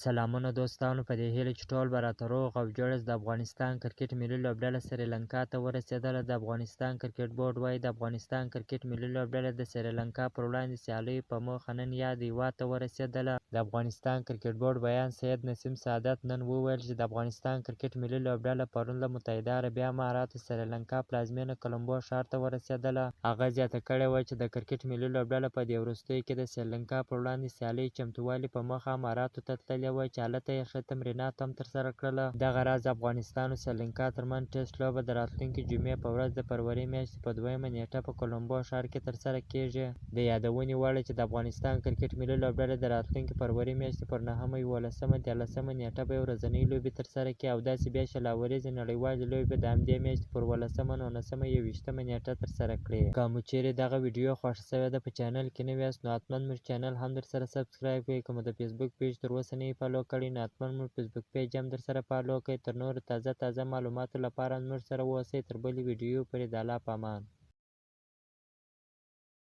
سلامونه دوستانو، په دې هیله چې ټول به راته روغ او جوړ یاست. د افغانستان کرکټ ملي لوبډله سریلانکا ته ورسېدله. د افغانستان کرکټ بورډ وایي د افغانستان کرکټ ملي لوبډله د سریلانکا پر وړاندې سیالیو په موخه نن یاد هیواد ته ورسېدله. د افغانستان کرکټ بورډ بیان سید نسیم سعادت نن وویل چې د افغانستان کرکټ ملي لوبډله پرون له متحده عربي اماراتو سریلانکا پلازمېنه کولمبو ښار ته ورسېدله. هغه زیاته کړې وه چې د کرکټ ملي لوبډله په دې وروستیو کې د سریلانکا پر وړاندې سیالیو چمتووالي په موخه اماراتو ته تللې وه چې هلته یې ښه تمرینات هم ترسره کړله. دغه راز افغانستان او سریلانکا ترمنځ ټېسټ لوبه د راتلونکې جمعې په ورځ د فروری میاشتې په 2مه نیټه په کولمبو ښار کې ترسره کېږي. د یادونې وړ چې د افغانستان کرکټ ملي لوبډله د راتلونکې فروری میاشتې پر 9مه، 11مه، 13مه نیټه به یې ورځنۍ لوبې ترسره کړي او داسې بیا شل اوریزې نړیوالې لوبې به د همدې میاشتې پر 18مه، 19مه، 21مه نیټه ترسره کړي. که مو چیرې دغه ویډیو خوښه شوې ده، په چینل کې نوي یاست نو حتما زموږ چینل هم درسره سبسکرایب کړئ. که مو د فیسبوک پیج تر اوسه نه وي فالو کړی نو حتما زموږ فیسبوک پیج هم درسره فالو کړئ. تر نورو تازه معلوماتو لپاره زموږ سره اوسئ. تر بلې ویډیو پورې د الله په امان.